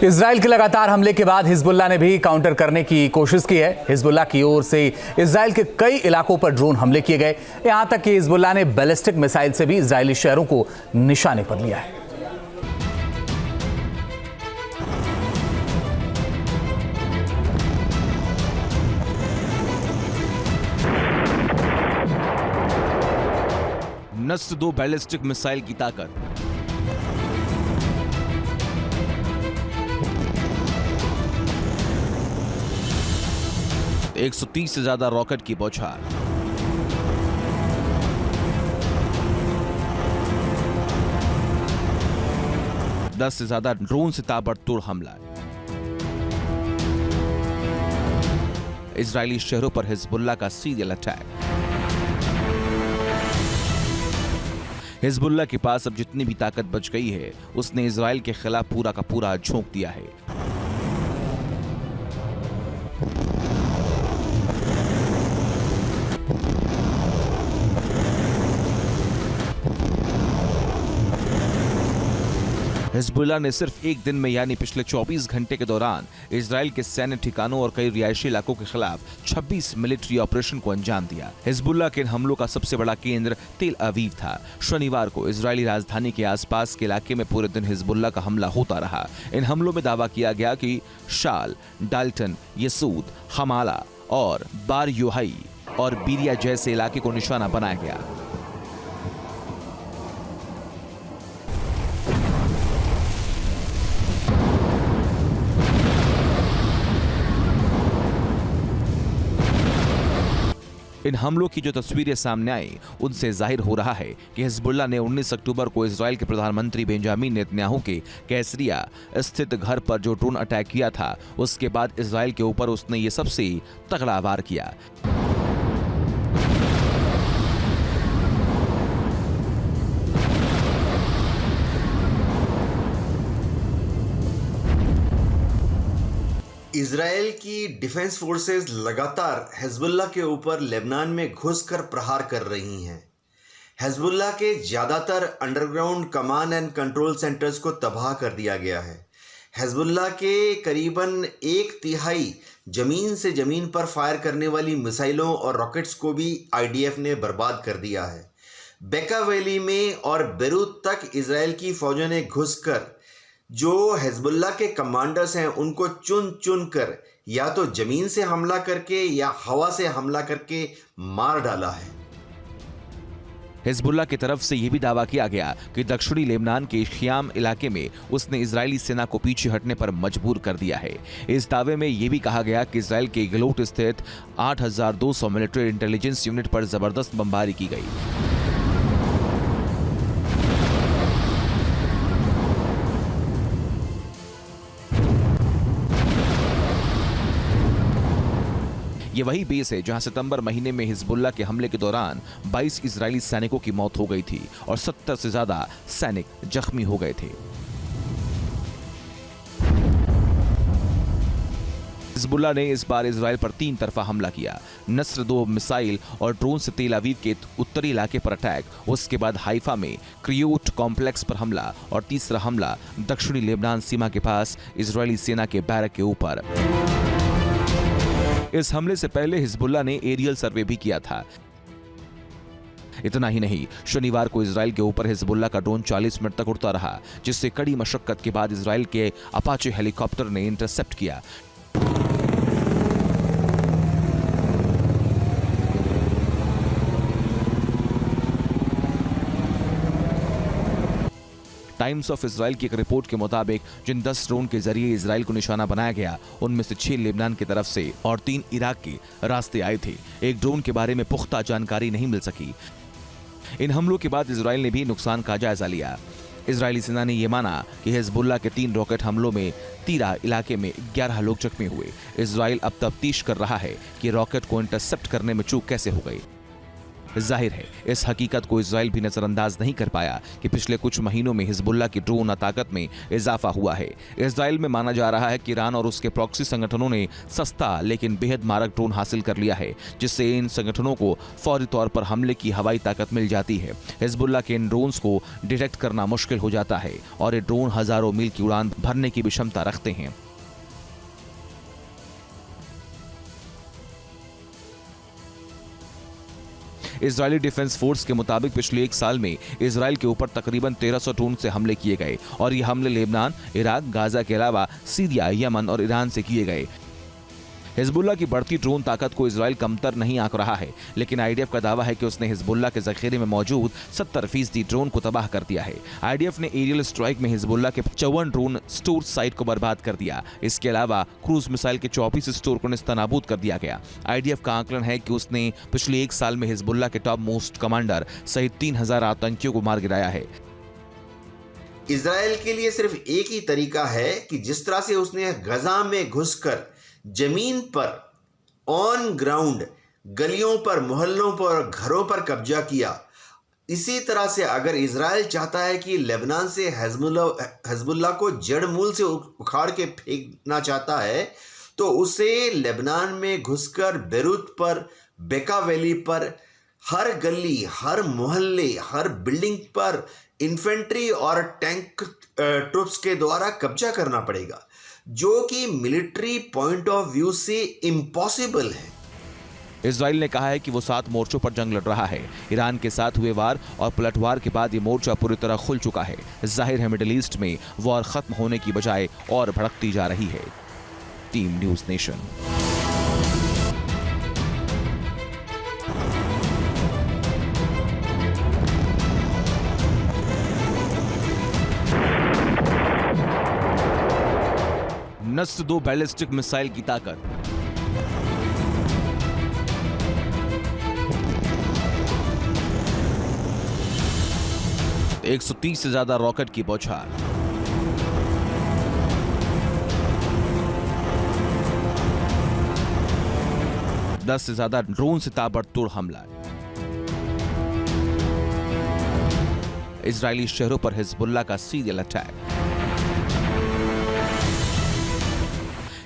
Israel के लगातार हमले के बाद हिजबुल्लाह ने भी काउंटर करने की कोशिश की है। हिजबुल्लाह की ओर से इजराइल के कई इलाकों पर ड्रोन हमले किए गए। यहां तक कि हिजबुल्लाह ने बैलिस्टिक मिसाइल से भी इजरायली शहरों को निशाने पर लिया है। नस्र 2 बैलिस्टिक मिसाइल की ताकत, एक 130 से ज्यादा रॉकेट की बौछार, दस से ज्यादा ड्रोन से ताबड़तोड़ हमला, इजरायली शहरों पर हिजबुल्लाह का सीरियल अटैक। हिजबुल्लाह के पास अब जितनी भी ताकत बच गई है, उसने इजराइल के खिलाफ पूरा का पूरा झोंक दिया है। हिजबुल्लाह ने सिर्फ एक दिन में यानी पिछले 24 घंटे के दौरान इजराइल के सैन्य ठिकानों और कई रिहायशी इलाकों के खिलाफ 26 मिलिट्री ऑपरेशन को अंजाम दिया। हिजबुल्लाह के इन हमलों का सबसे बड़ा केंद्र तेल अवीव था। शनिवार को इजरायली राजधानी के आसपास के इलाके में पूरे दिन हिजबुल्लाह का हमला होता रहा। इन हमलों में दावा किया गया कि शाल, डाल्टन, यसूद, हमाला और बार योहाई और बीरिया जैसे इलाके को निशाना बनाया गया। इन हमलों की जो तस्वीरें सामने आई, उनसे जाहिर हो रहा है कि हिजबुल्लाह ने 19 अक्टूबर को इजराइल के प्रधानमंत्री बेंजामिन नेतन्याहू के कैसरिया स्थित घर पर जो ड्रोन अटैक किया था, उसके बाद इजराइल के ऊपर उसने ये सबसे तगड़ा वार किया। इजराइल की डिफेंस फोर्सेस लगातार हिजबुल्लाह के ऊपर लेबनान में घुसकर प्रहार कर रही हैं। हिजबुल्लाह के ज़्यादातर underground command and control centres को तबाह कर दिया गया है। हिजबुल्लाह के करीबन 1/3 ज़मीन से ज़मीन पर फायर करने वाली मिसाइलों और रॉकेट्स को भी आईडीएफ ने बर्बाद कर दिया है। बेका वैली में और बेरूत तक इजराइल की फौजों ने घुसकर जो हिजबुल्लाह के कमांडर्स हैं उनको चुन चुन कर या तो जमीन से हमला करके या हवा से हमला करके मार डाला है। हिजबुल्लाह की तरफ से यह भी दावा किया गया कि दक्षिणी लेबनान के ख्याम इलाके में उसने इजरायली सेना को पीछे हटने पर मजबूर कर दिया है। इस दावे में यह भी कहा गया कि इजराइल के गलोट स्थित 8200 मिलिट्री इंटेलिजेंस यूनिट पर जबरदस्त बमबारी की गई। ये वही बेस है जहां सितंबर महीने में हिजबुल्लाह के हमले के दौरान 22 इजरायली सैनिकों की मौत हो गई थी और 70 से ज्यादा सैनिक जख्मी हो गए थे। हिजबुल्लाह ने इस बार इजराइल पर 3 तरफा हमला किया। नस्र 2 मिसाइल और ड्रोन से तेल अवीव के उत्तरी इलाके पर अटैक, उसके बाद हाइफा में क्रियोट कॉम्प्लेक्स पर हमला और तीसरा हमला दक्षिणी लेबनान सीमा के पास इजरायली सेना के बैरक के ऊपर। इस हमले से पहले हिजबुल्लाह ने एरियल सर्वे भी किया था। इतना ही नहीं, शनिवार को इजराइल के ऊपर हिजबुल्लाह का ड्रोन 40 मिनट तक उड़ता रहा, जिससे कड़ी मशक्कत के बाद इजराइल के अपाचे हेलीकॉप्टर ने इंटरसेप्ट किया। टाइम्स ऑफ इजराइल की एक रिपोर्ट के मुताबिक जिन 10 ड्रोन के जरिए इजराइल को निशाना बनाया गया, उनमें से 6 लेबनान की तरफ से और 3 इराक के रास्ते आए थे। एक ड्रोन के बारे में पुख्ता जानकारी नहीं मिल सकी। इन हमलों के बाद इजराइल ने भी नुकसान का जायजा लिया। इजरायली सेना ने यह माना कि हिजबुल्लाह के 3 रॉकेट हमलों में तीरा इलाके में 11 लोग जख्मी हुए। इजराइल अब तफ्तीश कर रहा है कि रॉकेट को इंटरसेप्ट करने में चूक कैसे हो गई। जाहिर है इस हकीकत को इजराइल भी नजरअंदाज नहीं कर पाया कि पिछले कुछ महीनों में हिजबुल्लाह की ड्रोन ताकत में इजाफा हुआ है। इजराइल में माना जा रहा है कि ईरान और उसके प्रॉक्सी संगठनों ने सस्ता लेकिन बेहद मारक ड्रोन हासिल कर लिया है, जिससे इन संगठनों को फौरी तौर पर हमले की हवाई ताकत मिल जाती है। हिजबुल्लाह के इन ड्रोन्स को डिटेक्ट करना मुश्किल हो जाता है और ये ड्रोन हजारों मील की उड़ान भरने की भी क्षमता रखते हैं। इजरायली डिफेंस फोर्स के मुताबिक पिछले एक साल में इजराइल के ऊपर तकरीबन 1300 ड्रोन से हमले किए गए और ये हमले लेबनान, इराक, गाजा के अलावा सीरिया, यमन और ईरान से किए गए। हिजबुल्लाह की बढ़ती ड्रोन ताकत को इजराइल कमतर नहीं आंक रहा है, लेकिन आईडीएफ का दावा है कि उसने हिजबुल्लाह के जखीरे में मौजूद 70% ड्रोन को तबाह कर दिया है। आईडीएफ ने एरियल स्ट्राइक में हिजबुल्लाह के 54 ड्रोन स्टोर साइट को बर्बाद कर दिया। इसके अलावा क्रूज मिसाइल के 24 स्टोर को नेस्तनाबूद कर दिया गया। आईडीएफ का आकलन है कि उसने पिछले एक साल में हिजबुल्लाह के टॉप मोस्ट कमांडर सहित 3000 आतंकियों को मार गिराया है। इजराइल के लिए सिर्फ एक ही तरीका है कि जिस तरह से उसने गजा में घुसकर जमीन पर ऑन ग्राउंड गलियों पर, मोहल्लों पर, घरों पर कब्जा किया, इसी तरह से अगर इजराइल चाहता है कि लेबनान से हिजबुल्लाह को जड़ मूल से उखाड़ के फेंकना चाहता है, तो उसे लेबनान में घुसकर बेरूत पर, बेका वैली पर, हर गली, हर मोहल्ले, हर बिल्डिंग पर इन्फेंट्री और टैंक ट्रुप्स के द्वारा कब्जा करना पड़ेगा, जो कि मिलिट्री पॉइंट ऑफ व्यू से इम्पॉसिबल है। इजराइल ने कहा है कि वो 7 मोर्चों पर जंग लड़ रहा है। ईरान के साथ हुए वार और पलटवार के बाद ये मोर्चा पूरी तरह खुल चुका है। जाहिर है मिडिल ईस्ट में वॉर खत्म होने की बजाय और भड़कती जा रही है। Team news nation. नस्ल 2 बैलिस्टिक मिसाइल की ताकत। तो 130 से ज्यादा रॉकेट की बौछार। दस से ज्यादा ड्रोन से ताबड़तोड़ हमला। इजरायली शहरों पर हिजबुल्लाह का सीरियल अटैक।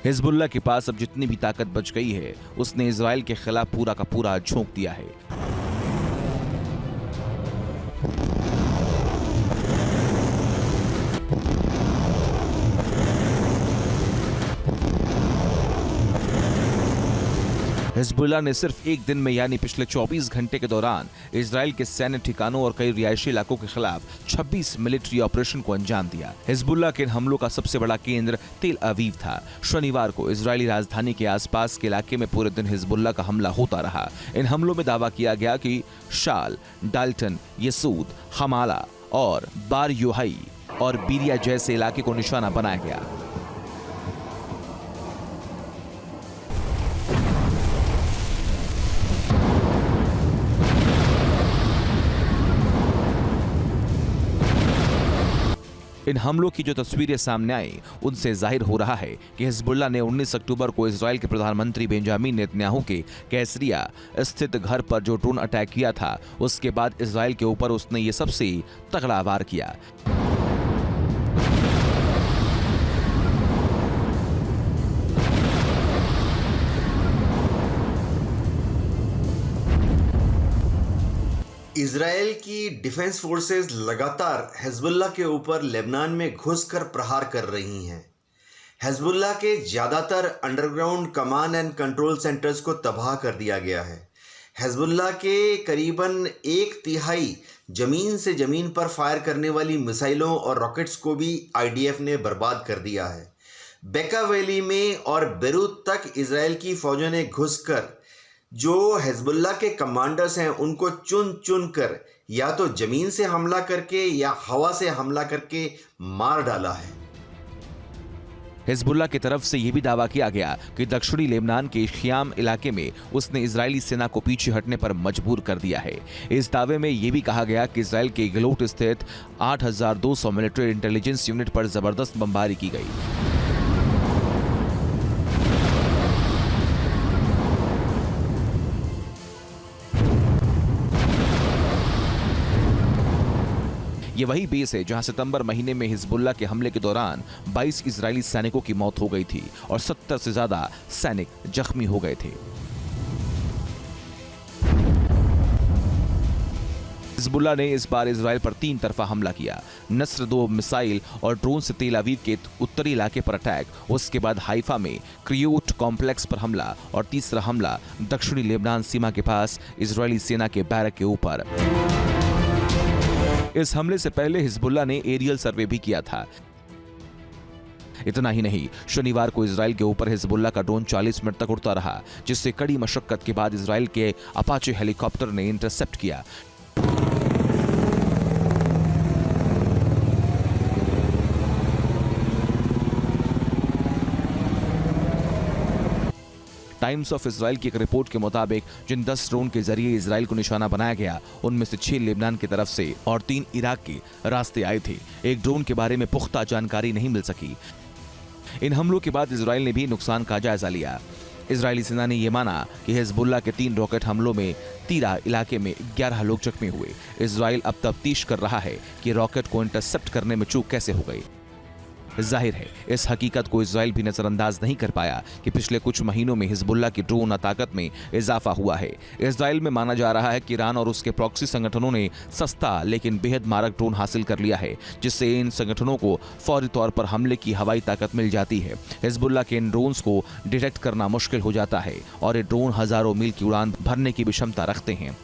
हिजबुल्लाह के पास अब जितनी भी ताकत बच गई है, उसने इजराइल के खिलाफ पूरा का पूरा झोंक दिया है। हिजबुल्लाह ने सिर्फ एक दिन में यानी पिछले 24 घंटे के दौरान इजराइल के सैन्य ठिकानों और कई रिहायशी इलाकों के खिलाफ 26 मिलिट्री ऑपरेशन को अंजाम दिया। हिजबुल्लाह के इन हमलों का सबसे बड़ा केंद्र तेल अवीव था। शनिवार को इजरायली राजधानी के आसपास के इलाके में पूरे दिन हिजबुल्लाह का हमला होता रहा। इन हमलों में दावा किया गया कि शाल, डाल्टन, यसूद, हमाला और बार योहाई और बीरिया जैसे इलाके को निशाना बनाया गया। इन हमलों की जो तस्वीरें सामने आई, उनसे जाहिर हो रहा है कि हिजबुल्लाह ने 19 अक्टूबर को इजराइल के प्रधानमंत्री बेंजामिन नेतन्याहू के कैसरिया स्थित घर पर जो ड्रोन अटैक किया था, उसके बाद इजराइल के ऊपर उसने ये सबसे तगड़ा वार किया। इजराइल की डिफेंस फोर्सेस लगातार हिजबुल्लाह के ऊपर लेबनान में घुसकर प्रहार कर रही हैं। हिजबुल्लाह के ज़्यादातर underground command and control centres को तबाह कर दिया गया है। हिजबुल्लाह के करीबन 1/3 ज़मीन से ज़मीन पर फायर करने वाली मिसाइलों और रॉकेट्स को भी आईडीएफ ने बर्बाद कर दिया है। बेका वैली में और बेरूत तक इजराइल की फौजों ने घुसकर जो हिजबुल्लाह के कमांडर्स हैं उनको चुन चुन कर या तो जमीन से हमला करके या हवा से हमला करके मार डाला है। हिजबुल्लाह की तरफ से यह भी दावा किया गया कि दक्षिणी लेबनान के ख़ियाम इलाके में उसने इजरायली सेना को पीछे हटने पर मजबूर कर दिया है। इस दावे में यह भी कहा गया कि इजराइल के गलोट स्थित 8200 मिलिट्री इंटेलिजेंस यूनिट पर जबरदस्त बमबारी की गई। ये वही बेस है जहां सितंबर महीने में हिजबुल्लाह के हमले के दौरान 22 इजरायली सैनिकों की मौत हो गई थी और 70 से ज्यादा सैनिक जख्मी हो गए थे। हिजबुल्लाह ने इस बार इजराइल पर 3 तरफा हमला किया। नस्र 2 मिसाइल और ड्रोन से तेल अवीव के उत्तरी इलाके पर अटैक, उसके बाद हाइफा में क्रियोट कॉम्प्लेक्स पर हमला और तीसरा हमला दक्षिणी लेबनान सीमा के पास इजरायली सेना के बैरक के ऊपर। इस हमले से पहले हिजबुल्लाह ने एरियल सर्वे भी किया था। इतना ही नहीं, शनिवार को इजराइल के ऊपर हिजबुल्लाह का ड्रोन 40 मिनट तक उड़ता रहा, जिससे कड़ी मशक्कत के बाद इजराइल के अपाचे हेलीकॉप्टर ने इंटरसेप्ट किया। टाइम्स ऑफ इजराइल की एक रिपोर्ट के मुताबिक जिन 10 ड्रोन के जरिए इजराइल को निशाना बनाया गया, उनमें से 6 लेबनान की तरफ से और 3 इराक के रास्ते आए थे। एक ड्रोन के बारे में पुख्ता जानकारी नहीं मिल सकी। इन हमलों के बाद इजराइल ने भी नुकसान का जायजा लिया। इजरायली सेना ने यह माना कि हिजबुल्लाह के 3 रॉकेट हमलों में तीरा इलाके में 11 लोग जख्मी हुए। इजराइल अब तफ्तीश कर रहा है कि रॉकेट को इंटरसेप्ट करने में चूक कैसे हो गई। जाहिर है, इस हकीकत को इजराइल भी नजरअंदाज नहीं कर पाया कि पिछले कुछ महीनों में हिजबुल्लाह की ड्रोन ताकत में इजाफा हुआ है। इजराइल में माना जा रहा है कि ईरान और उसके प्रॉक्सी संगठनों ने सस्ता लेकिन बेहद मारक ड्रोन हासिल कर लिया है, जिससे इन संगठनों को फौरी तौर पर हमले की हवाई ताकत मिल जाती है। हिजबुल्लाह के इन ड्रोन्स को डिटेक्ट करना मुश्किल हो जाता है और ये ड्रोन हजारों मील की उड़ान भरने की भी क्षमता रखते हैं।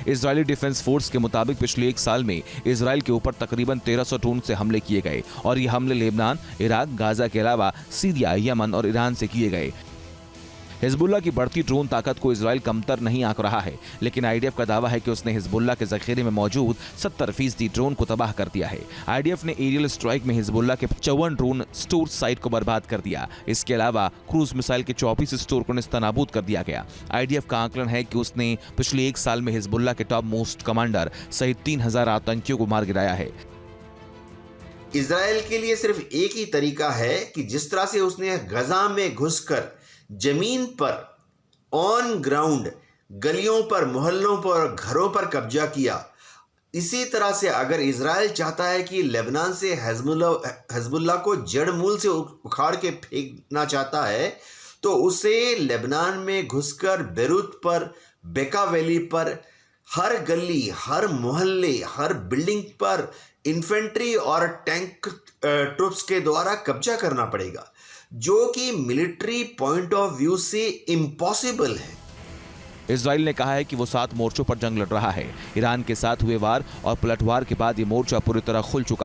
इजरायली डिफेंस फोर्स के मुताबिक पिछले 1 साल में इजराइल के ऊपर तकरीबन 1300 ड्रोन से हमले किए गए और ये हमले लेबनान, इराक, गाजा के अलावा सीरिया, यमन और ईरान से किए गए। हिजबुल्लाह की बढ़ती ड्रोन ताकत को इजराइल कमतर नहीं आंक रहा है, लेकिन आईडीएफ का दावा है कि उसने हिजबुल्लाह के जखीरे में मौजूद 70% ड्रोन को तबाह कर दिया है। आईडीएफ ने एरियल स्ट्राइक में हिजबुल्लाह के 54 ड्रोन स्टोर साइट को बर्बाद कर दिया। इसके अलावा क्रूज मिसाइल के 24 स्टोर को नेस्तनाबूद कर दिया गया। आईडीएफ का आकलन है कि उसने पिछले 1 साल में हिजबुल्लाह के टॉप मोस्ट कमांडर सहित 3000 आतंकियों को मार गिराया है। इजराइल के लिए सिर्फ एक ही तरीका है कि जिस तरह से उसने गजा में घुसकर जमीन पर ऑन ग्राउंड गलियों पर, मोहल्लों पर, घरों पर कब्जा किया, इसी तरह से अगर इजराइल चाहता है कि लेबनान से हिजबुल्लाह को जड़ मूल से उखाड़ के फेंकना चाहता है, तो उसे लेबनान में घुसकर बेरूत पर, बेका वैली पर, हर गली, हर मोहल्ले, हर बिल्डिंग पर इन्फेंट्री और टैंक ट्रुप्स के द्वारा कब्जा करना पड़ेगा, जो कि मिलिट्री पॉइंट ऑफ व्यू से इम्पॉसिबल है। इजराइल ने कहा है कि वो 7 मोर्चों पर जंग लड़ रहा है। ईरान के साथ हुए वार और पलटवार के बाद ये मोर्चा पूरी तरह खुल चुका